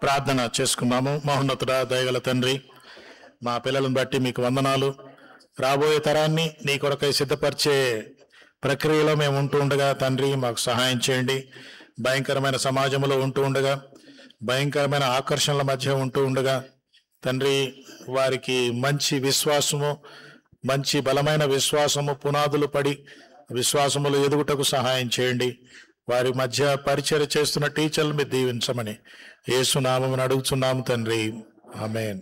ప్రార్థన చేసుకున్నాము. మహోన్నతుడా, దయగల తండ్రి, మా పిల్లలను బట్టి మీకు వందనాలు. రాబోయే తరాన్ని నీ కొరకై సిద్ధపరిచే ప్రక్రియలో మేము ఉంటూ ఉండగా తండ్రి మాకు సహాయం చేయండి. భయంకరమైన సమాజంలో ఉంటూ ఉండగా, భయంకరమైన ఆకర్షణల మధ్య ఉంటూ ఉండగా తండ్రి వారికి మంచి విశ్వాసము, మంచి బలమైన విశ్వాసము పునాదులు పడి విశ్వాసములు ఎదుగుటకు సహాయం చేయండి. వారి మధ్య పరిచయం చేస్తున్న టీచర్లు మీరు దీవించమని యేసు నామమున అడుగుతున్నాము తండ్రి, ఆమేన్.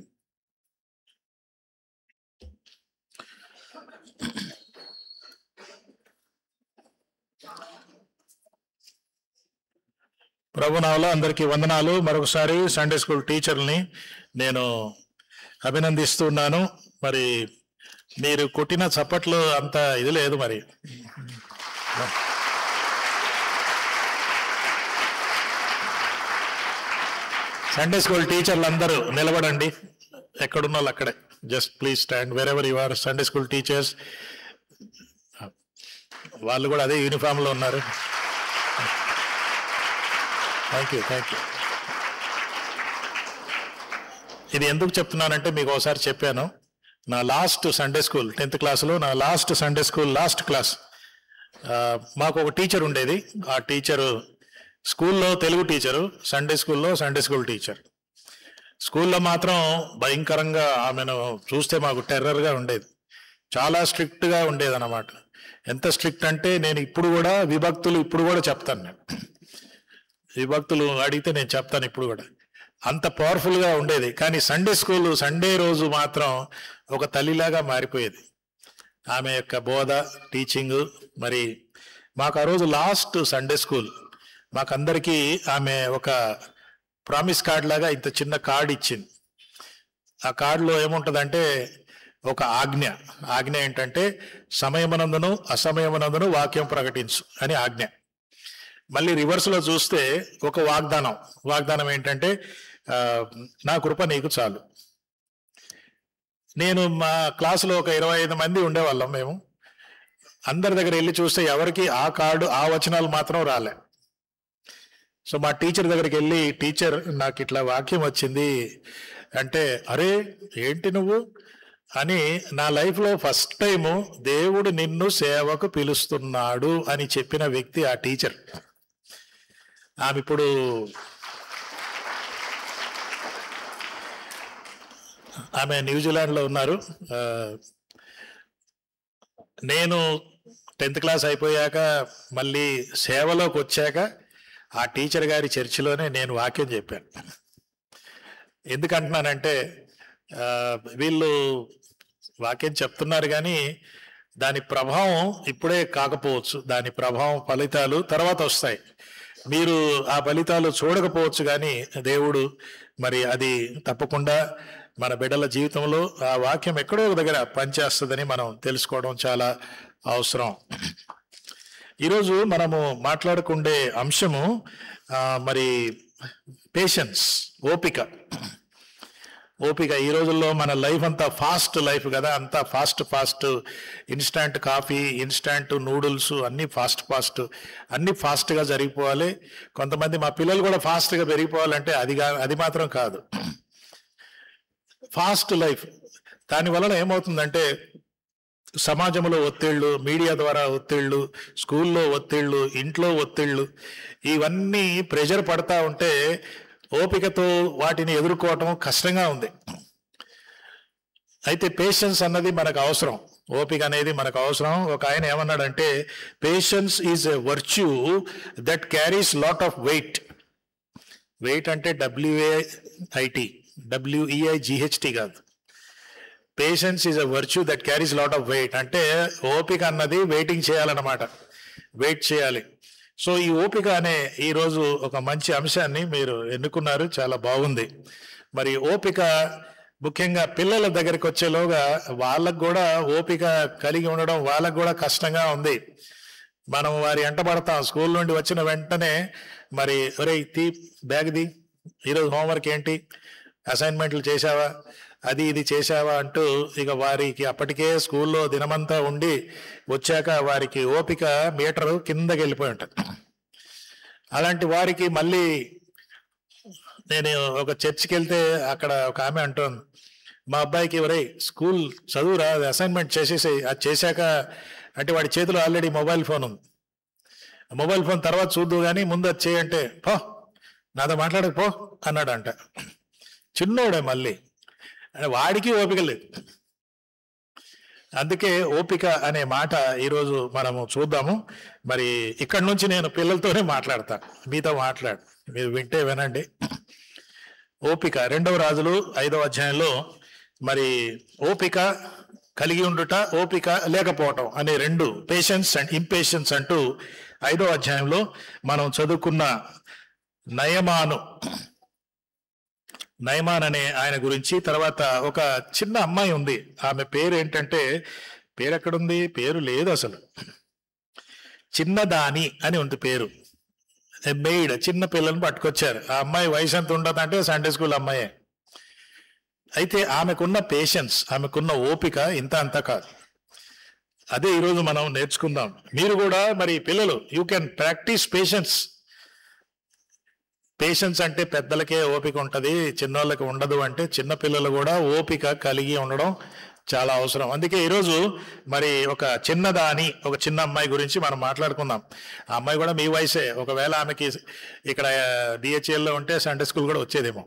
ప్రభునామములో అందరికీ వందనాలు. మరొకసారి సండే స్కూల్ టీచర్ని నేను అభినందిస్తున్నాను. మరి మీరు కొట్టిన చప్పట్లు అంత ఇది లేదు. మరి సండే స్కూల్ టీచర్లు అందరూ నిలబడండి, ఎక్కడున్న వాళ్ళు అక్కడే. Just please stand where ever you are. Sunday school teachers వాళ్ళు కూడా అదే యూనిఫామ్లో ఉన్నారు. Thank you. ఇది ఎందుకు చెప్తున్నానంటే మీకు ఒకసారి చెప్పాను. నా లాస్ట్ సండే స్కూల్ 10th క్లాస్లో నా last Sunday school last class మాకు ఒక టీచర్ ఉండేది. ఆ టీచరు స్కూల్లో తెలుగు టీచరు, సండే స్కూల్లో సండే స్కూల్ టీచర్. స్కూల్లో మాత్రం భయంకరంగా ఆమెను చూస్తే మాకు టెర్రర్గా ఉండేది. చాలా స్ట్రిక్ట్గా ఉండేది అన్నమాట. ఎంత స్ట్రిక్ట్ అంటే నేను ఇప్పుడు కూడా విభక్తులు ఇప్పుడు కూడా చెప్తాను. నేను విభక్తులు అడిగితే నేను చెప్తాను ఇప్పుడు కూడా. అంత పవర్ఫుల్గా ఉండేది. కానీ సండే స్కూల్ సండే రోజు మాత్రం ఒక తల్లిలాగా మారిపోయేది ఆమె యొక్క బోధ, టీచింగ్. మరి మాకు ఆ రోజు లాస్ట్ సండే స్కూల్ మాకందరికీ ఆమె ఒక ప్రామిస్ కార్డ్ లాగా ఇంత చిన్న కార్డ్ ఇచ్చింది. ఆ కార్డులో ఏముంటుందంటే ఒక ఆజ్ఞ ఏంటంటే సమయమునందును అసమయమునందును వాక్యం ప్రకటించు అని ఆజ్ఞ. మళ్ళీ రివర్స్లో చూస్తే ఒక వాగ్దానం ఏంటంటే నా కృప నీకు చాలు. నేను మా క్లాసులో ఒక 25 మంది ఉండేవాళ్ళం. మేము అందరి దగ్గర వెళ్ళి చూస్తే ఎవరికి ఆ కార్డు ఆ వచనాలు మాత్రం రాలే. సో మా టీచర్ దగ్గరికి వెళ్ళి, టీచర్ నాకు ఇట్లా వాక్యం వచ్చింది అంటే, అరే ఏంటి నువ్వు అని, నా లైఫ్లో ఫస్ట్ టైము దేవుడు నిన్ను సేవకు పిలుస్తున్నాడు అని చెప్పిన వ్యక్తి ఆ టీచర్. ఆమె ఇప్పుడు ఆమె న్యూజిలాండ్లో ఉన్నారు. నేను 10th క్లాస్ అయిపోయాక మళ్ళీ సేవలోకి వచ్చాక ఆ టీచర్ గారి చర్చిలోనే నేను వాక్యం చెప్పాను. ఎందుకంటున్నానంటే వీళ్ళు వాక్యం చెప్తున్నారు కానీ దాని ప్రభావం ఇప్పుడే కాకపోవచ్చు. దాని ప్రభావం ఫలితాలు తర్వాత వస్తాయి. మీరు ఆ ఫలితాలు చూడకపోవచ్చు కానీ దేవుడు మరి అది తప్పకుండా మన బిడ్డల జీవితంలో ఆ వాక్యం ఎక్కడో ఒక దగ్గర పనిచేస్తుందని మనం తెలుసుకోవడం చాలా అవసరం. ఈరోజు మనము మాట్లాడుకునే అంశము మరి పేషెన్స్, ఓపిక. ఈ రోజుల్లో మన లైఫ్ అంతా ఫాస్ట్ లైఫ్ కదా, అంతా fast instant coffee, instant noodles, అన్నీ ఫాస్ట్ అన్నీ ఫాస్ట్గా జరిగిపోవాలి. కొంతమంది మా పిల్లలు కూడా ఫాస్ట్గా పెరిగిపోవాలంటే అది మాత్రం కాదు. ఫాస్ట్ లైఫ్ దానివలన ఏమవుతుందంటే సమాజంలో ఒత్తిళ్ళు, మీడియా ద్వారా ఒత్తిళ్ళు, స్కూల్లో ఒత్తిళ్ళు, ఇంట్లో ఒత్తిళ్ళు, ఇవన్నీ ప్రెషర్ పడతా ఉంటే ఓపికతో వాటిని ఎదుర్కోవటం కష్టంగా ఉంది. అయితే పేషెన్స్ అన్నది మనకు అవసరం, ఓపిక అనేది మనకు అవసరం. ఒక ఆయన ఏమన్నాడంటే, patience is a virtue that carries lot of weight అంటే WEIGHT కాదు. Patience is a virtue that carries lot of weight అంటే ఓపిక అన్నది వెయిటింగ్ చేయాలన్నమాట, వెయిట్ చేయాలి. సో ఈ ఓపిక అనే ఈరోజు ఒక మంచి అంశాన్ని మీరు ఎన్నుకున్నారు, చాలా బాగుంది. మరి ఓపిక ముఖ్యంగా పిల్లల దగ్గరికి వచ్చేలోగా వాళ్ళకు కూడా ఓపిక కలిగి ఉండడం వాళ్ళకు కూడా కష్టంగా ఉంది. మనం వారి వెంట పడతాం. స్కూల్ నుండి వచ్చిన వెంటనే మరి ఒరే బ్యాగ్ ది, ఈరోజు హోంవర్క్ ఏంటి, అసైన్మెంట్లు చేసావా, అది ఇది చేసావా అంటూ ఇక వారికి అప్పటికే స్కూల్లో దినమంతా ఉండి వచ్చాక వారికి ఓపిక మీటరు కిందకి వెళ్ళిపోయి ఉంటుంది. అలాంటి వారికి మళ్ళీ నేను ఒక చర్చికి వెళ్తే అక్కడ ఒక ఆమె అంటోంది, మా అబ్బాయికి ఎవరై స్కూల్ చదువురా, అసైన్మెంట్ చేసేసి అది చేశాక, అంటే వాడి చేతిలో ఆల్రెడీ మొబైల్ ఫోన్ ఉంది. మొబైల్ ఫోన్ తర్వాత చూద్దు కానీ ముందు అది చేయంటే పో నాతో మాట్లాడకపో అన్నాడంట. చిన్నోడే మళ్ళీ, వాడికి ఓపిక లేదు. అందుకే ఓపిక అనే మాట ఈరోజు మనము చూద్దాము. మరి ఇక్కడి నుంచి నేను పిల్లలతోనే మాట్లాడతాను, మీతో మీరు వింటే వినండి. ఓపిక 2వ రాజులు 5వ అధ్యాయంలో మరి ఓపిక కలిగి ఉండుట, ఓపిక లేకపోవటం అనే 2, పేషెన్స్ అండ్ ఇంపేషెన్స్ అంటూ 5వ అధ్యాయంలో మనం చదువుకున్న నయమాన్ అనే ఆయన గురించి. తర్వాత ఒక చిన్న అమ్మాయి ఉంది, ఆమె పేరు ఏంటంటే, పేరు ఎక్కడుంది, పేరు లేదు అసలు, చిన్నదాని అని ఉంది పేరు. మెయిడ్, చిన్న పిల్లల్ని పట్టుకొచ్చారు. ఆ అమ్మాయి వయసు ఎంత ఉండదంటే సండే స్కూల్ అమ్మాయే. అయితే ఆమెకున్న పేషెన్స్, ఆమెకున్న ఓపిక ఇంత అంతా కాదు. అదే ఈరోజు మనం నేర్చుకుందాం. మీరు కూడా మరి పిల్లలు, you can practice patience. Patience అంటే పెద్దలకే ఓపిక ఉంటుంది, చిన్నోళ్ళకి ఉండదు. అంటే చిన్న పిల్లలు కూడా ఓపిక కలిగి ఉండడం చాలా అవసరం. అందుకే ఈరోజు మరి ఒక చిన్నదాని, ఒక చిన్న అమ్మాయి గురించి మనం మాట్లాడుకుందాం. ఆ అమ్మాయి కూడా మీ వయసే. ఒకవేళ ఆమెకి ఇక్కడ డిహెచ్ఎల్లో ఉంటే సండే స్కూల్ కూడా వచ్చేదేమో.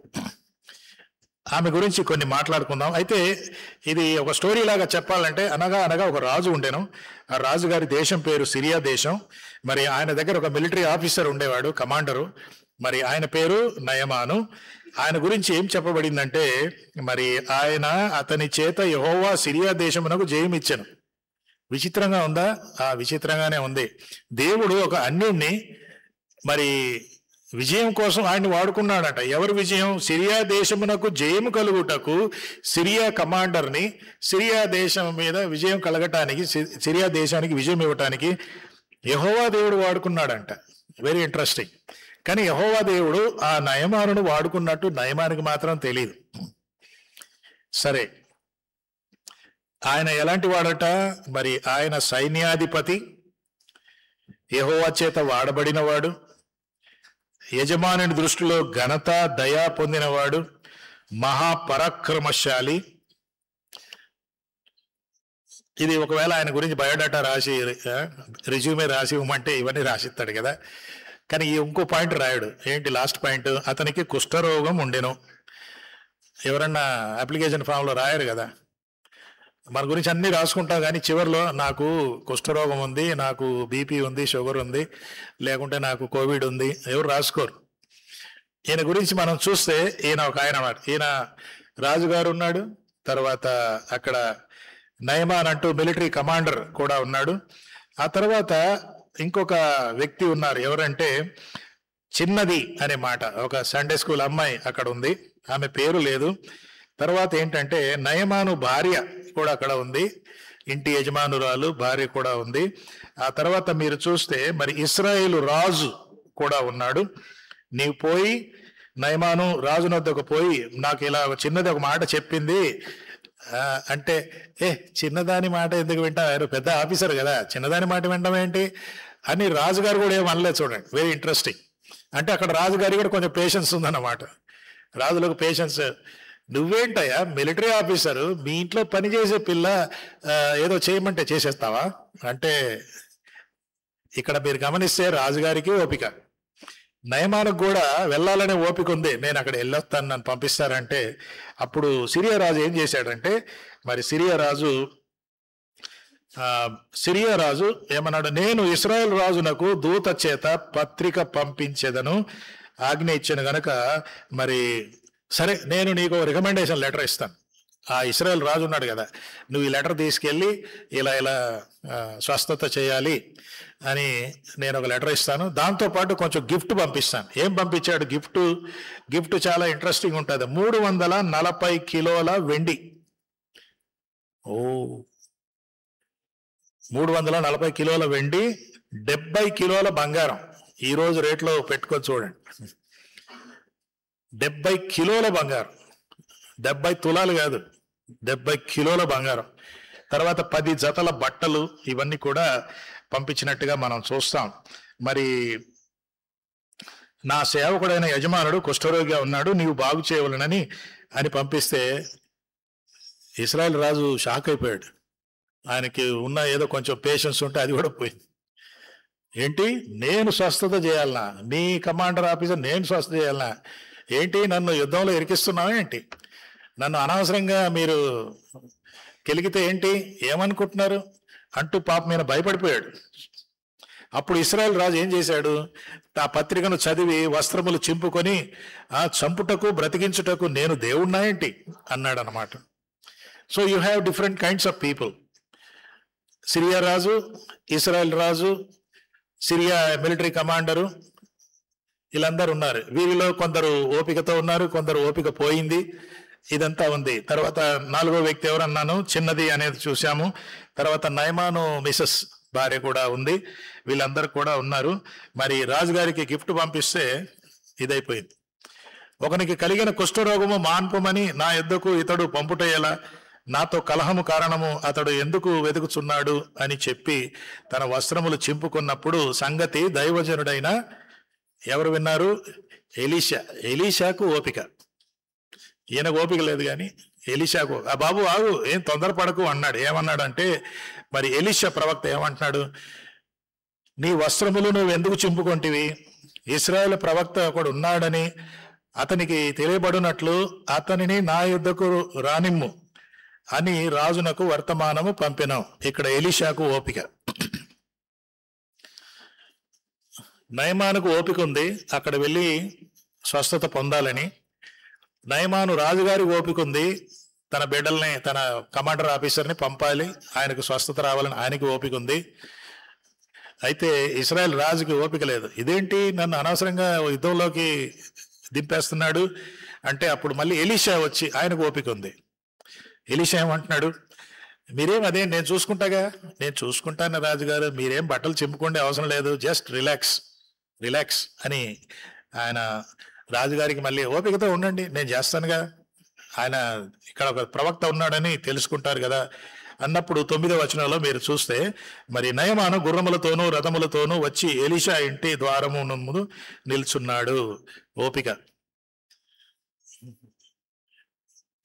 ఆమె గురించి కొన్ని మాట్లాడుకుందాం. అయితే ఇది ఒక స్టోరీ లాగా చెప్పాలంటే, అనగా ఒక రాజు ఉండేను. ఆ రాజు గారి దేశం పేరు సిరియా దేశం. మరి ఆయన దగ్గర ఒక మిలిటరీ ఆఫీసర్ ఉండేవాడు, కమాండరు. మరి ఆయన పేరు నయమాను. ఆయన గురించి ఏం చెప్పబడిందంటే, మరి అతని చేత యెహోవా సిరియా దేశమునకు జయమిచ్చెను. విచిత్రంగా ఉందా? విచిత్రంగానే ఉంది. దేవుడు ఒక అన్యుణ్ణి మరి విజయం కోసం ఆయన్ని వాడుకున్నాడట. ఎవరు విజయం? సిరియా దేశమునకు జయము కలుగుటకు సిరియా కమాండర్ని, సిరియా దేశం మీద విజయం కలగటానికి, సిరియా దేశానికి విజయం ఇవ్వటానికి యెహోవా దేవుడు వాడుకున్నాడంట. Very interesting. కానీ యెహోవా దేవుడు ఆ నయమానును వాడుకున్నట్టు నయమానికి మాత్రం తెలియదు. సరే, ఆయన ఎలాంటి వాడట? మరి ఆయన సైన్యాధిపతి, యెహోవా చేత వాడబడినవాడు, యజమానుని దృష్టిలో ఘనత దయా పొందినవాడు, మహాపరాక్రమశాలి. ఇది ఒకవేళ ఆయన గురించి బయోడాటా రాసి, రెజ్యూమే రాసి ఇవ్వమంటే ఇవన్నీ రాసిస్తాడు కదా. కానీ ఈ ఇంకో పాయింట్ రాయడు. ఏంటి లాస్ట్ పాయింట్? అతనికి కుష్ఠరోగం ఉండెను. ఎవరన్నా అప్లికేషన్ ఫామ్లో రాయరు కదా. మన గురించి అన్నీ రాసుకుంటాం, కానీ చివరిలో నాకు కుష్ఠరోగం ఉంది, నాకు బీపీ ఉంది, షుగర్ ఉంది, లేకుంటే నాకు కోవిడ్ ఉంది, ఎవరు రాసుకోరు. ఈయన గురించి మనం చూస్తే, ఈయన ఒక ఆయన అన్నమాట. ఈయన రాజుగారు ఉన్నాడు, తర్వాత అక్కడ నయమాన్ అంటూ మిలిటరీ కమాండర్ కూడా ఉన్నాడు. ఆ తర్వాత ఇంకొక వ్యక్తి ఉన్నారు. ఎవరంటే చిన్నది అనే మాట, ఒక సండే స్కూల్ అమ్మాయి అక్కడ ఉంది, ఆమె పేరు లేదు. తర్వాత ఏంటంటే నయమాను భార్య కూడా అక్కడ ఉంది, ఇంటి యజమానురాలు భార్య కూడా ఉంది. ఆ తర్వాత మీరు చూస్తే మరి ఇశ్రాయేలు రాజు కూడా ఉన్నాడు. నీవు పోయి నయమాను రాజు వద్దకు పోయి, నాకు ఇలా చిన్నది ఒక మాట చెప్పింది అంటే, చిన్నదాని మాట ఎందుకు వింటారు, పెద్ద ఆఫీసర్ కదా, చిన్నదాని మాట వినడం ఏంటి అని రాజుగారు కూడా ఏమనలేదు. చూడండి, వెరీ ఇంట్రెస్టింగ్. అంటే అక్కడ రాజుగారి కూడా కొంచెం పేషెన్స్ ఉందన్నమాట. రాజులకు పేషెన్స్. నువ్వేంటయ్యా మిలిటరీ ఆఫీసరు, మీ ఇంట్లో పనిచేసే పిల్ల ఏదో చేయమంటే చేసేస్తావా అంటే, ఇక్కడ మీరు గమనిస్తే రాజుగారికి ఓపిక, నయమానికి కూడా వెళ్ళాలనే ఓపిక ఉంది. నేను అక్కడ వెళ్ళొస్తాను, నన్ను పంపిస్తారంటే. అప్పుడు సిరియా రాజు ఏం చేశాడంటే, మరి సిరియా రాజు ఏమన్నాడు? నేను ఇశ్రాయేల్ రాజునకు దూత చేత పత్రిక పంపించేదను ఆజ్ఞ ఇచ్చాను గనక, మరి సరే నేను నీకు రికమెండేషన్ లెటర్ ఇస్తాను. ఆ ఇశ్రాయేల్ రాజు ఉన్నాడు కదా, నువ్వు ఈ లెటర్ తీసుకెళ్ళి ఇలా స్వస్థత చేయాలి అని నేను ఒక లెటర్ ఇస్తాను, దాంతోపాటు కొంచెం గిఫ్ట్ పంపిస్తాను. ఏం పంపించాడు గిఫ్ట్ చాలా ఇంట్రెస్టింగ్ ఉంటుంది. 340 కిలోల వెండి. 340 కిలోల వెండి, 70 కిలోల బంగారం. ఈరోజు రేట్లో పెట్టుకొని చూడండి, 70 కిలోల బంగారం, 70 తులాలు కాదు, 70 కిలోల బంగారం. తర్వాత 10 జతల బట్టలు, ఇవన్నీ కూడా పంపించినట్టుగా మనం చూస్తాం. మరి నా సేవకుడైన యజమానుడు కుష్ఠరోగిగా ఉన్నాడు, నీవు బాగు చేయవలనని అని పంపిస్తే ఇశ్రాయేల్ రాజు షాక్ అయిపోయాడు. ఆయనకి ఉన్న ఏదో కొంచెం పేషెన్స్ ఉంటే అది కూడా పోయింది. ఏంటి, నేను స్వస్థత చేయాలనా? నీ కమాండర్ ఆఫీసర్ నేను స్వస్థత చేయాలనా? ఏంటి, నన్ను యుద్ధంలో ఇరికిస్తున్నావా ఏంటి? నన్ను అనవసరంగా మీరు కెలిగితే ఏంటి, ఏమనుకుంటున్నారు అంటూ పాప మీద భయపడిపోయాడు. అప్పుడు ఇశ్రాయేల్ రాజు ఏం చేశాడు, ఆ పత్రికను చదివి వస్త్రములు చింపుకొని చంపుటకు బ్రతికించుటకు నేను దేవుణ్ణా ఏంటి అన్నాడు అనమాట. So you have different kinds of people. Syria Raju, Israel Raju, Syria military commander, వీళ్ళందరూ ఉన్నారు. వీరిలో కొందరు ఓపికతో ఉన్నారు, కొందరు ఓపిక పోయింది. ఇదంతా ఉంది. తర్వాత 4వ వ్యక్తి ఎవరన్నాను, చిన్నది అనేది చూసాము. తర్వాత నయమాను మిసెస్ భార్య కూడా ఉంది. వీళ్ళందరూ కూడా ఉన్నారు. మరి రాజుగారికి గిఫ్ట్ పంపిస్తే ఇదైపోయింది. ఒకనికి కలిగిన కుష్ఠరోగము మాన్పమని నా యొద్దకు ఇతడు పంపుటయ్యేలా, నాతో కలహము కారణము అతడు ఎందుకు వెతుకుచున్నాడు అని చెప్పి తన వస్త్రములు చింపుకున్నప్పుడు సంగతి దైవజనుడైన ఎవరు విన్నారు? ఎలీషా. ఎలీషాకు ఓపిక, ఈయనకు ఓపిక లేదు కానీ ఎలీషాకు, ఆ బాబు ఆగు, ఏం తొందరపడకు అన్నాడు. ఏమన్నాడంటే, మరి ఎలీషా ప్రవక్త ఏమంటున్నాడు, నీ వస్త్రములు నువ్వు ఎందుకు చింపుకొంటివి? ఇశ్రాయేల్ ప్రవక్త ఒకడు ఉన్నాడని అతనికి తెలియబడినట్లు అతనిని నా యుద్ధకు రానిమ్ము అని రాజునకు వర్తమానము పంపినాం. ఇక్కడ ఎలీషాకు ఓపిక. నయమానుకు ఓపిక ఉంది అక్కడ వెళ్ళి స్వస్థత పొందాలని. నయమాను రాజుగారి ఓపిక ఉంది, తన బిడ్డల్ని, తన కమాండర్ ఆఫీసర్ని పంపాలి, ఆయనకు స్వస్థత రావాలని ఆయనకి ఓపిక ఉంది. అయితే ఇశ్రాయేల్ రాజుకి ఓపిక లేదు. ఇదేంటి, నన్ను అనవసరంగా యుద్ధంలోకి దింపేస్తున్నాడు అంటే అప్పుడు మళ్ళీ ఎలీషా వచ్చి ఆయనకు ఓపిక ఉంది. ఎలీషా ఏమంటున్నాడు, మీరేం అదే నేను చూసుకుంటాగా, నేను చూసుకుంటాను రాజుగారు, మీరేం బట్టలు చింపుకోండి అవసరం లేదు, జస్ట్ రిలాక్స్ రిలాక్స్ అని ఆయన రాజుగారికి మళ్ళీ ఓపికతో ఉండండి, నేను చేస్తానుగా, ఆయన ఇక్కడ ఒక ప్రవక్త ఉన్నాడని తెలుసుకుంటారు కదా అన్నప్పుడు 9వ వచనంలో మీరు చూస్తే, మరి నయమాను గుర్రములతోనూ రథములతోనూ వచ్చి ఎలీషా ఇంటి ద్వారము ముందు నిల్చున్నాడు. ఓపిక.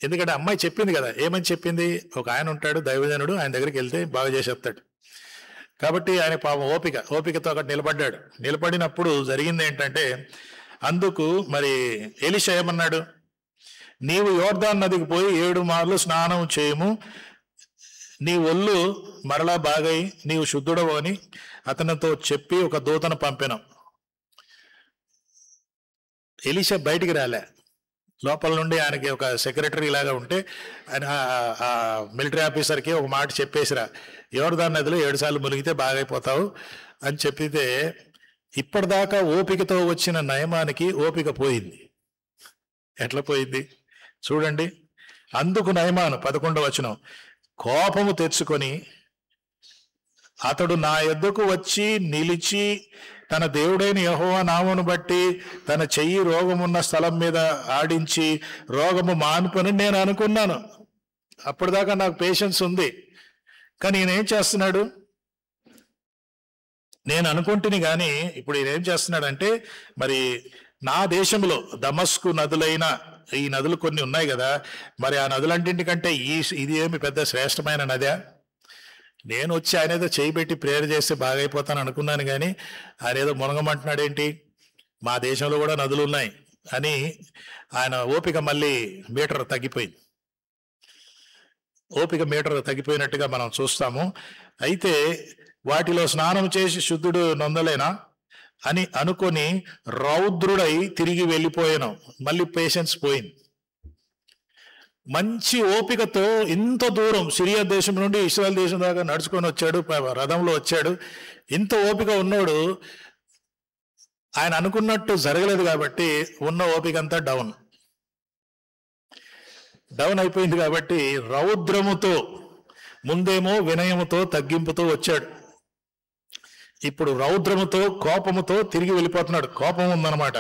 ఎందుకంటే అమ్మాయి చెప్పింది కదా, ఏమని చెప్పింది, ఒక ఆయన ఉంటాడు దైవజనుడు, ఆయన దగ్గరికి వెళ్తే బాగా చేసేస్తాడు. కాబట్టి ఆయన పాపం ఓపికతో అక్కడ నిలబడ్డాడు. నిలబడినప్పుడు జరిగింది ఏంటంటే, అందుకు మరి ఎలీషా ఏమన్నాడు, నీవు యోర్దాను నదికి పోయి 7 మార్లు స్నానం చేయము, నీ ఒళ్ళు మరలా బాగై నీవు శుద్ధుడవు అని అతనితో చెప్పి ఒక దూతను పంపినాం. ఎలీషా బయటికి రాలే, లోపల నుండి ఆయనకి ఒక సెక్రటరీ లాగా ఉంటే ఆయన ఆ మిలిటరీ ఆఫీసర్కి ఒక మాట చెప్పేసిరా, యోర్దాను నదిలో 7 సార్లు మునిగితే బాగైపోతావు అని చెప్పితే, ఇప్పటిదాకా ఓపికతో వచ్చిన నయమానికి ఓపిక పోయింది. ఎట్లా పోయింది చూడండి. అందుకు నయమాను 11వ వచనం, కోపము తెచ్చుకొని అతడు నా యొద్దకు వచ్చి నిలిచి తన దేవుడైన యెహోవా నామమును బట్టి తన చెయ్యి రోగమున్న స్థలం మీద ఆడించి రోగము మానుపని నేను అనుకున్నాను. అప్పటిదాకా నాకు పేషెన్స్ ఉంది, కానీ ఈయనేం చేస్తున్నాడు, నేను అనుకుంటుని కానీ ఇప్పుడు ఈయన ఏం చేస్తున్నాడంటే, మరి నా దేశంలో దమస్కు నదులైన ఈ నదులు కొన్ని ఉన్నాయి కదా, మరి ఆ నదులంటింటికంటే ఇది ఏమి పెద్ద శ్రేష్టమైన నదా? నేను వచ్చి ఆయన ఏదో చేయి పెట్టి ప్రేయర్ చేస్తే బాగైపోతాను అనుకున్నాను, కానీ ఆయన ఏదో మునగమంటున్నాడు ఏంటి, మా దేశంలో కూడా నదులు ఉన్నాయి అని ఆయన ఓపిక మళ్ళీ మీటర్ తగ్గిపోయింది. ఓపిక మీటర్ తగ్గిపోయినట్టుగా మనం చూస్తాము. అయితే వాటిలో స్నానం చేసి శుద్ధుడు నొందలేనా అని అనుకొని రౌద్రుడై తిరిగి వెళ్ళిపోయాను. మళ్ళీ పేషెన్స్ పోయింది. మంచి ఓపికతో ఇంత దూరం సిరియా దేశం నుండి ఇశ్రాయేల్ దేశం దాకా నడుచుకొని వచ్చాడు, రథంలో వచ్చాడు. ఇంత ఓపిక ఉన్నోడు ఆయన అనుకున్నట్టు జరగలేదు కాబట్టి ఉన్న ఓపిక అంతా డౌన్ అయిపోయింది. కాబట్టి రౌద్రముతో, ముందేమో వినయముతో తగ్గింపుతో వచ్చాడు, ఇప్పుడు రౌద్రముతో కోపముతో తిరిగి వెళ్ళిపోతున్నాడు. కోపం ఉందన్నమాట.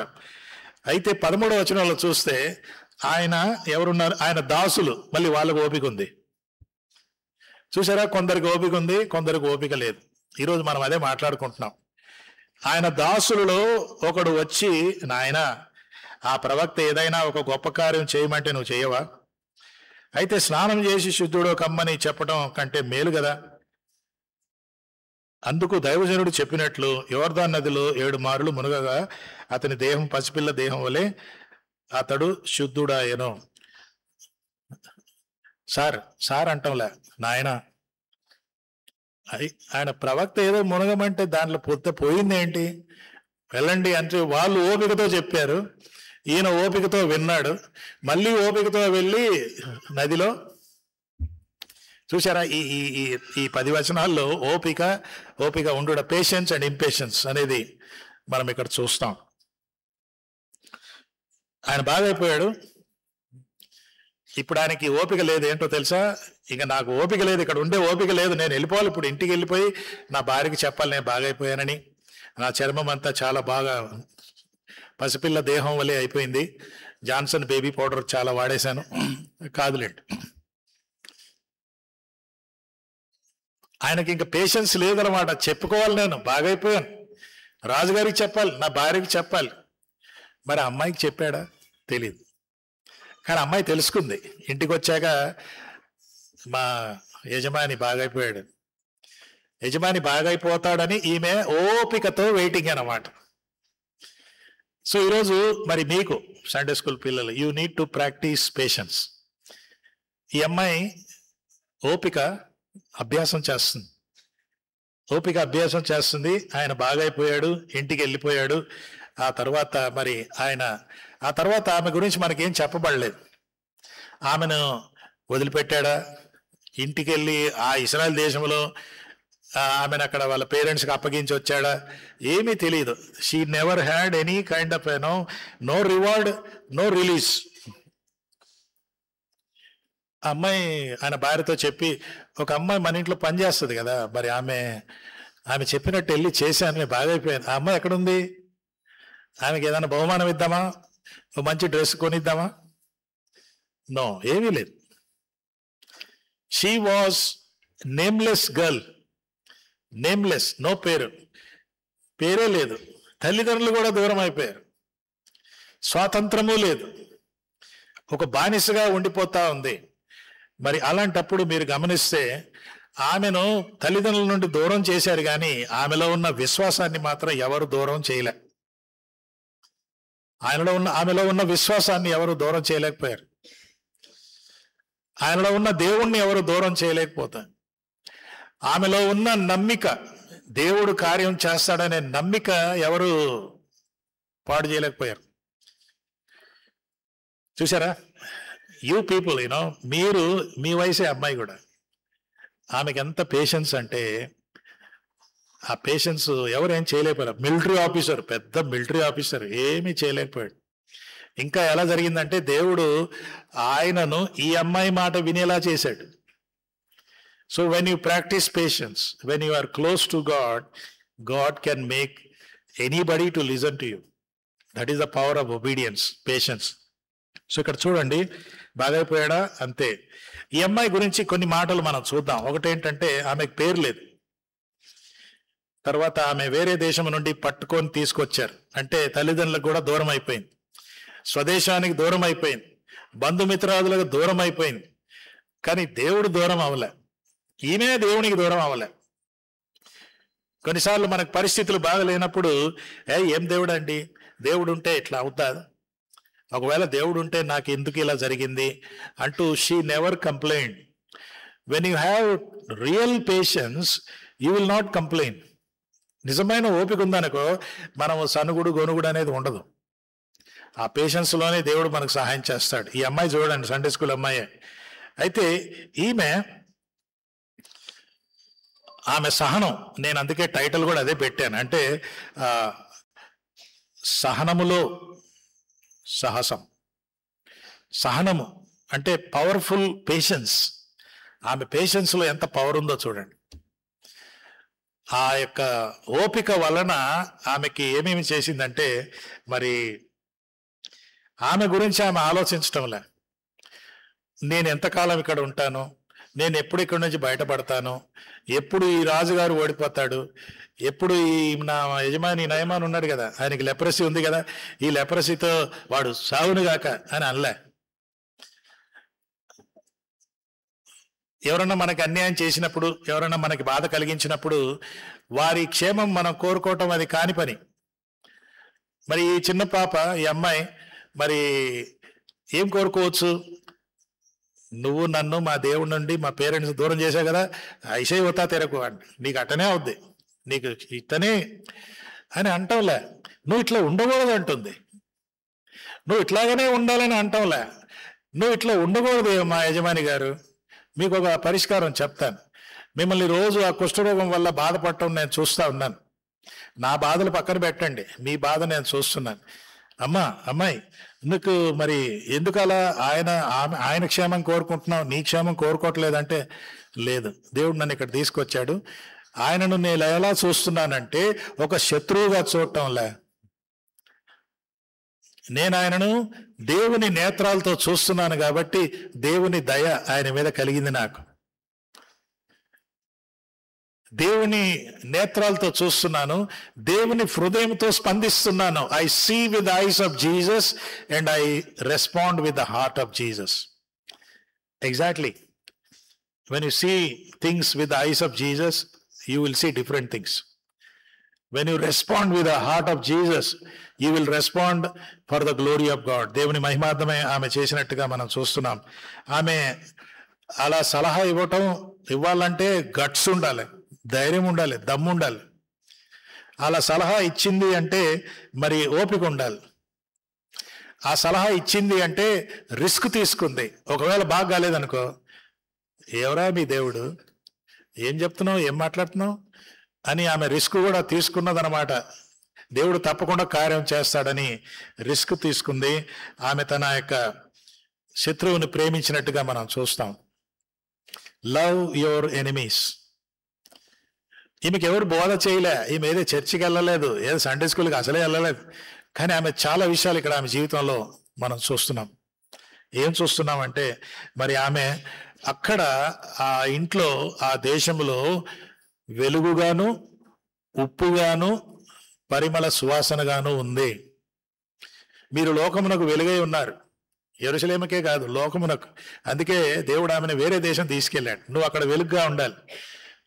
అయితే 13వ వచనంలో చూస్తే ఆయన ఎవరున్నారు, ఆయన దాసులు, మళ్ళీ వాళ్ళకు ఓపిక ఉంది. చూసారా, కొందరికి ఓపిక ఉంది, కొందరికి ఓపిక లేదు. ఈరోజు మనం అదే మాట్లాడుకుంటున్నాం. ఆయన దాసులలో ఒకడు వచ్చి, నాయన ఆ ప్రవక్త ఏదైనా ఒక గొప్ప కార్యం చేయమంటే నువ్వు చేయవా? అయితే స్నానం చేసి శుద్ధుడో కమ్మని చెప్పడం కంటే మేలు కదా. అందుకు దైవజనుడు చెప్పినట్లు యోర్దాను నదిలో 7 మారులు మునగగా అతని దేహం పసిపిల్ల దేహం వలె అతడు శుద్ధుడాయను. సార్ అంటంలే, నాయన ఆయన ప్రవక్త ఏదో మునగమంటే దాంట్లో పోయింది ఏంటి, వెళ్ళండి అంటే వాళ్ళు ఓపికతో చెప్పారు, ఈయన ఓపికతో విన్నాడు, మళ్ళీ ఓపికతో వెళ్ళి నదిలో. చూసారా, ఈ ఈ ఈ 10 వచనాల్లో ఓపిక ఉండుట, పేషెన్స్ అండ్ ఇంపేషెన్స్ అనేది మనం ఇక్కడ చూస్తాం. ఆయన బాగైపోయాడు. ఇప్పుడు ఆయనకి ఓపిక లేదు. ఏంటో తెలుసా, ఇక నాకు ఓపిక లేదు, ఇక్కడ ఉండే ఓపిక లేదు, నేను వెళ్ళిపోవాలి. ఇప్పుడు ఇంటికి వెళ్ళిపోయి నా భార్యకి చెప్పాలి నేను బాగైపోయానని. నా చర్మం అంతా చాలా బాగా పసిపిల్ల దేహం వలె అయిపోయింది, జాన్సన్ బేబీ పౌడర్ చాలా వాడేశాను. కాదులేండి, ఆయనకి ఇంకా పేషెన్స్ లేదనమాట. చెప్పుకోవాలి, నేను బాగైపోయాను, రాజుగారికి చెప్పాలి, నా భార్యకి చెప్పాలి. మరి అమ్మాయికి చెప్పాడా తెలియదు, కానీ అమ్మాయి తెలుసుకుంది. ఇంటికి వచ్చాక మా యజమాని బాగైపోయాడు, యజమాని బాగైపోతాడని ఈమె ఓపికతో వెయిటింగ్ అన్నమాట. సో ఈరోజు మరి మీకు సండే స్కూల్ పిల్లలు, you need to practice patience. ఈ అమ్మాయి ఓపిక అభ్యాసం చేస్తుంది. ఆయన బాగైపోయాడు, ఇంటికి వెళ్ళిపోయాడు. ఆ తర్వాత ఆమె గురించి మనకేం చెప్పబడలేదు. ఆమెను వదిలిపెట్టాడా, ఇంటికి వెళ్ళి ఆ ఇశ్రాయేల్ దేశంలో ఆమెను అక్కడ వాళ్ళ పేరెంట్స్కి అప్పగించి వచ్చాడా, ఏమీ తెలియదు. She never had any kind of no reward, no release. అమ్మాయి ఆయన భార్యతో చెప్పి, ఒక అమ్మాయి మన ఇంట్లో పనిచేస్తుంది కదా, మరి ఆమె చెప్పినట్టు వెళ్ళి చేశాను, బాగైపోయాను. ఆ అమ్మాయి ఎక్కడుంది? ఆమెకి ఏదైనా బహుమానం ఇద్దామా, ఒక మంచి డ్రెస్ కొనిద్దామా? నో, ఏమీ లేదు. She was nameless girl, nameless, no పేరే లేదు. తల్లిదండ్రులు కూడా దూరం అయిపోయారు, స్వాతంత్రము లేదు, ఒక బానిసగా ఉండిపోతా ఉంది. మరి అలాంటప్పుడు మీరు గమనిస్తే ఆమెను తల్లిదండ్రుల నుండి దూరం చేశారు, కానీ ఆమెలో ఉన్న విశ్వాసాన్ని మాత్రం ఎవరు దూరం చేయలే. ఆమెలో ఉన్న విశ్వాసాన్ని ఎవరు దూరం చేయలేకపోయారు. ఆయనలో ఉన్న దేవుణ్ణి ఎవరు దూరం చేయలేకపోతారు. ఆమెలో ఉన్న నమ్మిక, దేవుడు కార్యం చేస్తాడనే నమ్మిక ఎవరు పాడు చేయలేకపోయారు. చూసారా, యూ పీపుల్, మీరు మీ వయసే అమ్మాయి కూడా, ఆమెకి ఎంత పేషెన్స్ అంటే ఆ పేషెన్స్ ఎవరేం చేయలేకపోయారు. మిలిటరీ ఆఫీసర్, పెద్ద మిలిటరీ ఆఫీసర్, ఏమీ చేయలేకపోయాడు. ఇంకా ఎలా జరిగిందంటే దేవుడు ఆయనను ఈ అమ్మాయి మాట వినేలా చేశాడు. So when you practise patience, when you are close to God, God can make anybody to listen to you. That is the power of obedience, patience. So ఇక్కడ చూడండి, బాగైపోయాడా, అంతే. ఈ అమ్మాయి గురించి కొన్ని మాటలు మనం చూద్దాం. ఒకటేంటంటే, ఆమెకు పేరు లేదు. తర్వాత ఆమె వేరే దేశం నుండి పట్టుకొని తీసుకొచ్చారు, అంటే తల్లిదండ్రులకు కూడా దూరం అయిపోయింది, స్వదేశానికి దూరం అయిపోయింది, బంధుమిత్రాదులకు దూరం అయిపోయింది. కానీ దేవుడు దూరం అవ్వలే, ఈమె దేవునికి దూరం అవ్వలే. కొన్నిసార్లు మనకు పరిస్థితులు బాగలేనప్పుడు, ఏం దేవుడు అండి, దేవుడు ఉంటే ఇట్లా అవుతా, ఒకవేళ దేవుడు ఉంటే నాకు ఎందుకు ఇలా జరిగింది అంటూ she never complaint. When you have real patience, you will not complain. నిజమైన ఓపిక ఉందనుకో, మనం సనుగుడు గొనుగుడు అనేది ఉండదు. ఆ పేషెన్స్లోనే దేవుడు మనకు సహాయం చేస్తాడు. ఈ అమ్మాయి చూడండి, సండే స్కూల్ అమ్మాయి. అయితే ఆమె సహనం, నేను అందుకే టైటిల్ కూడా అదే పెట్టాను, అంటే సహనములో సాహసం. సహనము అంటే పవర్ఫుల్ పేషెన్స్. ఆమె పేషెన్స్లో ఎంత పవర్ ఉందో చూడండి. ఆ యొక్క ఓపిక వలన ఆమెకి ఏమేమి చేసిందంటే, మరి ఆమె గురించి ఆమె ఆలోచించటంలే, నేను ఎంతకాలం ఇక్కడ ఉంటాను, నేను ఎప్పుడు ఇక్కడి నుంచి బయటపడతాను, ఎప్పుడు ఈ రాజుగారు ఓడిపోతాడు, ఎప్పుడు ఈ నా యజమాని నయమాన్ ఉన్నాడు కదా, ఆయనకి లెప్రసీ ఉంది కదా, ఈ లెప్రసీతో వాడు సావునుగాక అని అనలే. ఎవరన్నా మనకి అన్యాయం చేసినప్పుడు, ఎవరన్నా మనకి బాధ కలిగించినప్పుడు వారి క్షేమం మనం కోరుకోవటం అది కాని పని. మరి ఈ చిన్న పాప, ఈ అమ్మాయి మరి ఏం కోరుకోవచ్చు? నువ్వు నన్ను మా దేవుడి నుండి మా పేరెంట్స్ దూరం చేసావు కదా, ఐసే అవుతా తెరకు అండి, నీకు అట్టనే అవుద్ది, నీకు ఇట్టనే అని అంటావులే. నువ్వు ఇట్లా ఉండకూడదు అంటుంది. నువ్వు ఇట్లాగనే ఉండాలని అంటావులే. నువ్వు ఇట్లా ఉండకూడదు మా యజమాని గారు, మీకు ఒక పరిష్కారం చెప్తాను. మిమ్మల్ని రోజు ఆ కుష్ఠరోగం వల్ల బాధపడటం నేను చూస్తూ ఉన్నాను. నా బాధలు పక్కన పెట్టండి, మీ బాధ నేను చూస్తున్నాను. అమ్మాయి నీకు మరి ఎందుకు అలా ఆయన క్షేమం కోరుకుంటున్నావు, నీ క్షేమం కోరుకోవట్లేదంటే, లేదు, దేవుడు నన్ను ఇక్కడ తీసుకొచ్చాడు, ఆయనను నేను ఎలా చూస్తున్నానంటే ఒక శత్రువుగా చూడటంలే, నేను ఆయనను దేవుని నేత్రాలతో చూస్తున్నాను కాబట్టి దేవుని దయ ఆయన మీద కలిగింది. నాకు దేవుని నేత్రాలతో చూస్తున్నాను, దేవుని హృదయంతో స్పందిస్తున్నాను. I see with the eyes of Jesus and I respond with the heart of Jesus. Exactly, when you see things with the eyes of Jesus, you will see different things. When you respond with the heart of Jesus, you will respond for the glory of God. దేవుని మహిమార్థమే ఆమె చేసినట్టుగా మనం చూస్తున్నాం. ఆమె అలా సలహా ఇవ్వాలంటే guts ఉండాలి, ధైర్యం ఉండాలి, దమ్ము ఉండాలి. అలా సలహా ఇచ్చింది అంటే మరి ఓపిక ఉండాలి. ఆ సలహా ఇచ్చింది అంటే రిస్క్ తీసుకుంది. ఒకవేళ బాగా కాలేదనుకో, ఎవరా మీ దేవుడు, ఏం చెప్తున్నావు, ఏం మాట్లాడుతున్నావు అని ఆమె రిస్క్ కూడా తీసుకున్నదనమాట. దేవుడు తప్పకుండా కార్యం చేస్తాడని రిస్క్ తీసుకుంది. ఆమె తన యొక్క శత్రువుని ప్రేమించినట్టుగా మనం చూస్తాం. Love your enemies. ఈమెకి ఎవరు బోధ చేయలే, ఈమె ఏదో చర్చికి వెళ్ళలేదు, ఏదో సండే స్కూల్కి అసలే వెళ్ళలేదు. కానీ ఆమె చాలా విషయాలు ఇక్కడ ఆమె జీవితంలో మనం చూస్తున్నాం. ఏం చూస్తున్నామంటే మరి ఆమె అక్కడ ఆ ఇంట్లో, ఆ దేశంలో వెలుగుగాను, ఉప్పుగాను, పరిమళ సువాసనగాను ఉంది. మీరు లోకమునకు వెలుగై ఉన్నారు, యెరూషలేముకే కాదు లోకమునకు. అందుకే దేవుడు ఆమెను వేరే దేశం తీసుకెళ్ళాడు. నువ్వు అక్కడ వెలుగుగా ఉండాలి.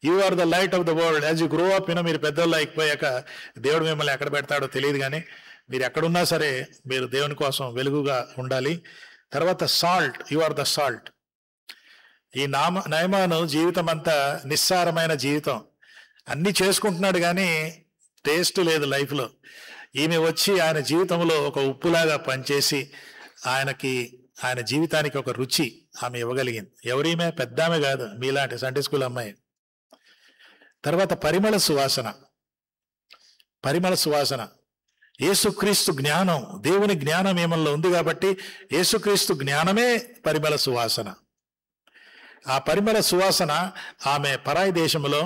You are the light of the world. As you grow up, మీరు పెద్దోళ్ళు అయిపోయాక దేవుడు మిమ్మల్ని ఎక్కడ పెడతాడో తెలియదు, కానీ మీరు ఎక్కడున్నా సరే మీరు దేవుని కోసం వెలుగుగా ఉండాలి. తర్వాత salt, you are the salt. ఈ నయమాను జీవితం అంతా నిస్సారమైన జీవితం, అన్ని చేసుకుంటున్నాడు కానీ టేస్ట్ లేదు లైఫ్లో. ఈమె వచ్చి ఆయన జీవితంలో ఒక ఉప్పులాగా పనిచేసి ఆయన జీవితానికి ఒక రుచి ఆమె ఇవ్వగలిగింది. ఎవరీమే పెద్ద ఆమె కాదు, మీలాంటి సండే స్కూల్ అమ్మాయి. తర్వాత పరిమళ సువాసన. యేసుక్రీస్తు జ్ఞానం, దేవుని జ్ఞానం ఏమల్లో ఉంది కాబట్టి యేసుక్రీస్తు జ్ఞానమే పరిమళ సువాసన. ఆ పరిమళ సువాసన ఆమె పరాయి దేశంలో,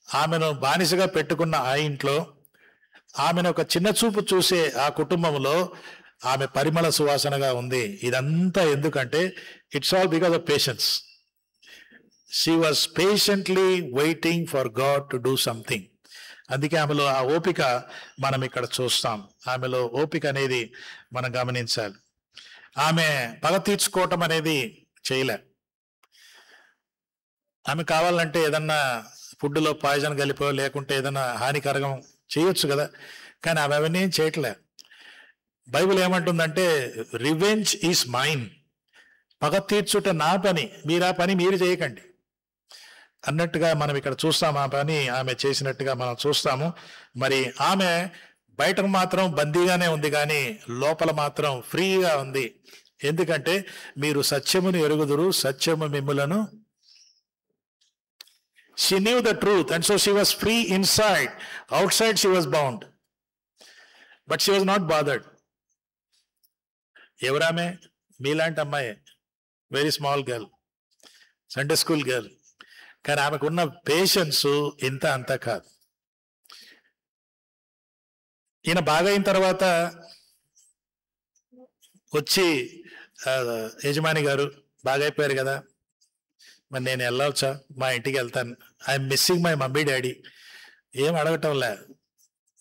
ఆమెను బానిసగా పెట్టుకున్న ఆ ఇంట్లో, ఆమెను ఒక చిన్న చూపు చూసే ఆ కుటుంబంలో ఆమె పరిమళ సువాసనగా ఉంది. ఇదంతా ఎందుకంటే it's all because of patience. She was patiently waiting for God to do something. అందుకే ఆమెలో ఆ ఓపిక మనం ఇక్కడ చూస్తాం. ఆమెలో ఓపిక అనేది మనం గమనించాలి. ఆమె పగ తీర్చుకోవటం అనేది చేయలే. ఆమె కావాలంటే ఏదన్నా ఫుడ్లో పాయిజన్ కలిపో లేకుంటే ఏదైనా హానికరం చేయొచ్చు కదా, కానీ ఆమె అవన్నీ ఏం చేయట్లే. బైబిల్ ఏమంటుందంటే రివెంజ్ ఈజ్ మైన్. పగ తీర్చుట నా పని, మీరు ఆ పని మీరు చేయకండి అన్నట్టుగా మనం ఇక్కడ చూస్తాం. ఆ పని ఆమె చేసినట్టుగా మనం చూస్తాము. మరి ఆమె బయటకు మాత్రం బందీగానే ఉంది కానీ లోపల మాత్రం ఫ్రీగా ఉంది. ఎందుకంటే మీరు సత్యమును ఎరుగుదురు, సత్యము మిమ్ములను. She knew the truth and so she was free inside. Outside she was bound. But she was not bothered. ఎవరామె? మీలాంటి అమ్మాయి, very small girl, Sunday school girl. కానీ ఆమెకున్న పేషెన్స్ ఇంత అంత కాదు. ఈయన బాగా అయిన తర్వాత వచ్చి యజమాని గారు బాగా అయిపోయారు కదా, మరి నేను వెళ్ళవచ్చా, మా ఇంటికి వెళ్తాను, I'm missing my mummy daddy, ఏం అడగటంలే.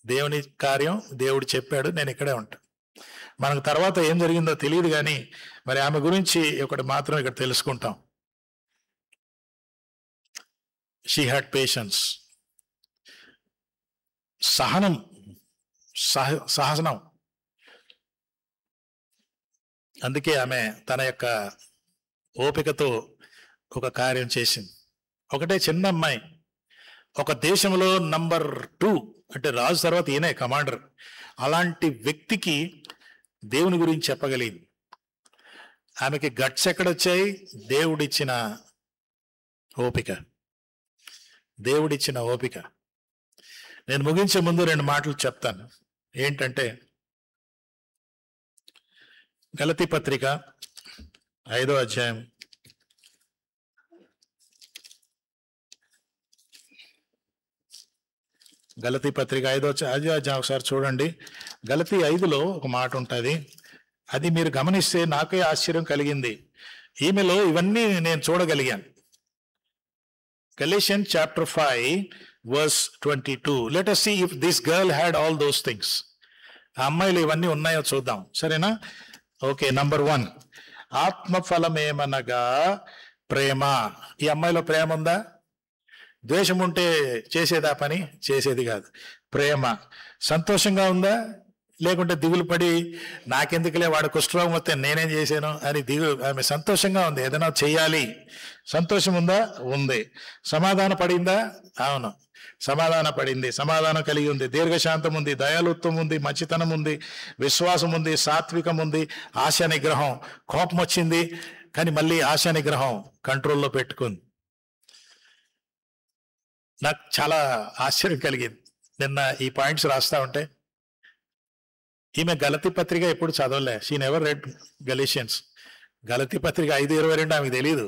దేవుని కార్యం, దేవుడు చెప్పాడు, నేను ఇక్కడే ఉంటాను. మనకు తర్వాత ఏం జరిగిందో తెలియదు, కానీ మరి ఆమె గురించి ఒకటి మాత్రం ఇక్కడ తెలుసుకుంటాం. షీ హ్యాడ్ పేషెన్స్, సహనం, సహనం. అందుకే ఆమె తన యొక్క ఓపికతో ఒక కార్యం చేసింది. ఒకటే చిన్న అమ్మాయి, ఒక దేశంలో నంబర్ 2 అంటే రాజు తర్వాత ఈయనే కమాండర్, అలాంటి వ్యక్తికి దేవుని గురించి చెప్పగలిగింది. ఆమెకి గట్స్ ఎక్కడొచ్చాయి? దేవుడిచ్చిన ఓపిక, దేవుడిచ్చిన ఓపిక. నేను ముగించే ముందు 2 మాటలు చెప్తాను. ఏంటంటే, గలతీ పత్రిక 5వ అధ్యాయం గలతీ పత్రిక 5వ అధ్యాయం ఒకసారి చూడండి. గలతీ 5లో ఒక మాట ఉంటుంది, అది మీరు గమనిస్తే నాకే ఆశ్చర్యం కలిగింది. ఈమెలో ఇవన్నీ నేను చూడగలిగాను. Galatians chapter 5 verse 22. Let us see if this girl had all those things. ఆ అమ్మాయిలు ఇవన్నీ ఉన్నాయో చూద్దాం, సరేనా? ఓకే, నంబర్ 1, ఆత్మఫలమేమనగా ప్రేమ. ఈ అమ్మాయిలో ప్రేమ ఉందా? ద్వేషం ఉంటే చేసేదా పని? చేసేది కాదు. ప్రేమ. సంతోషంగా ఉందా? లేకుంటే దిగులు పడి నాకెందుకులే, వాడు కుష్ఠరోగం వస్తే నేనేం చేశాను అని ఆమె సంతోషంగా ఉంది, ఏదైనా చెయ్యాలి. సంతోషం ఉందా? ఉంది. సమాధాన పడిందా? అవును, సమాధాన పడింది, సమాధానం కలిగి ఉంది. దీర్ఘశాంతం ఉంది, దయాలుత్వం ఉంది, మంచితనం ఉంది, విశ్వాసం ఉంది, సాత్వికం ఉంది, ఆశా నిగ్రహం. కోపం వచ్చింది కానీ మళ్ళీ ఆశా నిగ్రహం కంట్రోల్లో పెట్టుకుంది. నాకు చాలా ఆశ్చర్యం కలిగింది నిన్న ఈ పాయింట్స్ రాస్తా ఉంటే. ఈమె గలతీ పత్రిక ఎప్పుడు చదవలే, షీ నెవర్ రెడ్ గలేషియన్స్. గలతీ పత్రిక 5:22 ఆమెకు తెలియదు,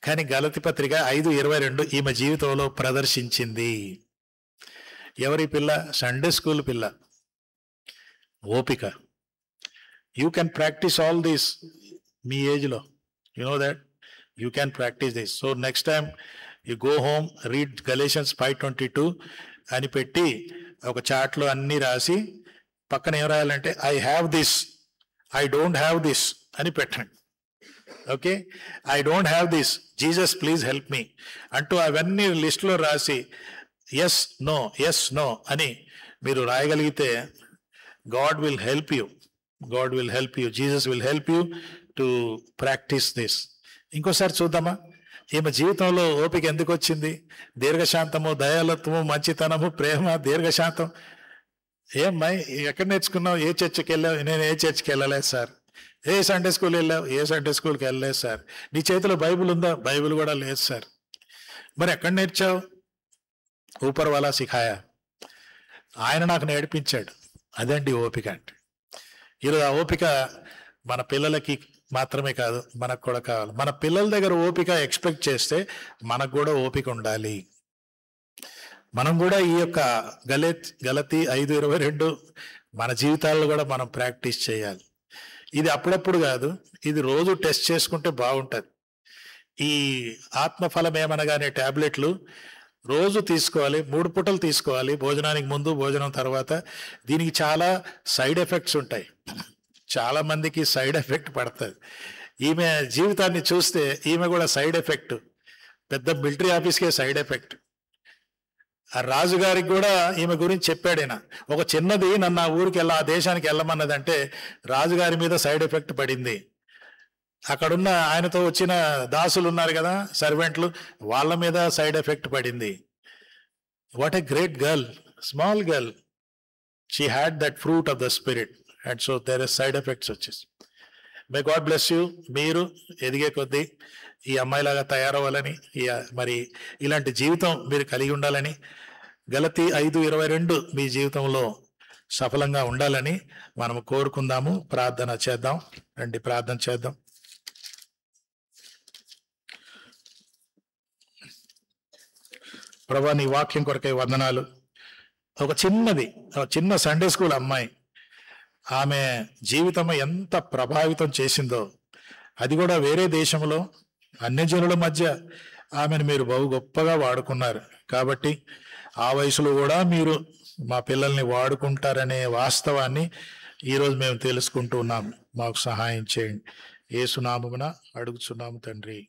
కానీ గలతీ పత్రిక 5:22 ఈమె జీవితంలో ప్రదర్శించింది. ఎవరి పిల్ల? సండే స్కూల్ పిల్ల. ఓపిక. You can practise all these మీ ఏజ్లో, you know that you can practise this. So next time you go home, read Galatians 5:22 అని పెట్టి ఒక చాట్లో అన్నీ రాసి పక్కన ఏం రాయాలంటే I have this, I don't have this అని పెట్టండి. Okay, I don't have this, Jesus please help me అంటూ అవన్నీ లిస్టులో రాసి ఎస్ నో ఎస్ నో అని మీరు రాయగలిగితే God will help you, God will help you, Jesus will help you to practise this. ఇంకోసారి చూద్దామా ఈమె జీవితంలో ఓపిక ఎందుకు వచ్చింది? దీర్ఘశాంతము, దయాలత్వము, మంచితనము, ప్రేమ, దీర్ఘశాంతం. ఏమ్మాయి ఎక్కడ నేర్చుకున్నావు? ఏ చర్చికి వెళ్ళావు? నేను ఏ చర్చికి వెళ్ళలేదు సార్. ఏ సండే స్కూల్ వెళ్ళావు? ఏ సండే స్కూల్కి వెళ్ళలేదు సార్. నీ చేతిలో బైబిల్ ఉందా? బైబిల్ కూడా లేదు సార్. మరి ఎక్కడ నేర్చావు? ఊపర్ వాలా సిఖాయా, ఆయన నాకు నేర్పించాడు. అదండి ఓపిక అంటే. ఈరోజు ఆ ఓపిక మన పిల్లలకి మాత్రమే కాదు, మనకు కూడా కావాలి. మన పిల్లల దగ్గర ఓపిక ఎక్స్పెక్ట్ చేస్తే మనకు కూడా ఓపిక ఉండాలి. మనం కూడా ఈ యొక్క గలతీ 5:22 మన జీవితాల్లో కూడా మనం ప్రాక్టీస్ చేయాలి. ఇది అప్పుడప్పుడు కాదు, ఇది రోజు టెస్ట్ చేసుకుంటే బాగుంటుంది. ఈ ఆత్మఫలం ఏమనగానే ట్యాబ్లెట్లు రోజు తీసుకోవాలి, 3 పూటలు తీసుకోవాలి, భోజనానికి ముందు, భోజనం తర్వాత. దీనికి చాలా సైడ్ ఎఫెక్ట్స్ ఉంటాయి, చాలా మందికి సైడ్ ఎఫెక్ట్ పడుతుంది. ఈమె జీవితాన్ని చూస్తే ఈమె కూడా సైడ్ ఎఫెక్ట్, పెద్ద మిలిటరీ ఆఫీస్కే సైడ్ ఎఫెక్ట్. ఆ రాజుగారికి కూడా ఈమె గురించి చెప్పాడు ఈయన. ఒక చిన్నది నన్ను ఆ ఊరికి ఆ దేశానికి వెళ్ళమన్నదంటే రాజుగారి మీద సైడ్ ఎఫెక్ట్ పడింది. అక్కడున్న ఆయనతో వచ్చిన దాసులు ఉన్నారు కదా, సర్వెంట్లు, వాళ్ళ మీద సైడ్ ఎఫెక్ట్ పడింది. What a great girl, small girl, she had that fruit of the spirit and so there is side effects వచ్చేసి. May God bless you. మీరు ఎదిగే కొద్దీ ఈ అమ్మాయిలాగా తయారవ్వాలని, మరి ఇలాంటి జీవితం మీరు కలిగి ఉండాలని, గలతీ 5:22 మీ జీవితంలో సఫలంగా ఉండాలని మనం కోరుకుందాము. ప్రార్థన చేద్దాం. రండి ప్రార్థన చేద్దాం. ప్రభువా, నీ వాక్యం కొరకై వందనాలు. ఒక చిన్న సండే స్కూల్ అమ్మాయి, ఆమె జీవితం ఎంత ప్రభావితం చేసిందో, అది కూడా వేరే దేశంలో, అన్యజనుల మధ్య ఆమెను మీరు బహు గొప్పగా వాడుకున్నారు. కాబట్టి ఆ వయసులో కూడా మీరు మా పిల్లల్ని వాడుకుంటారనే వాస్తవాన్ని ఈరోజు మేము తెలుసుకుంటూ ఉన్నాము. మాకు సహాయం చేయండి. యేసు నామమున అడుగుచున్నాము తండ్రి.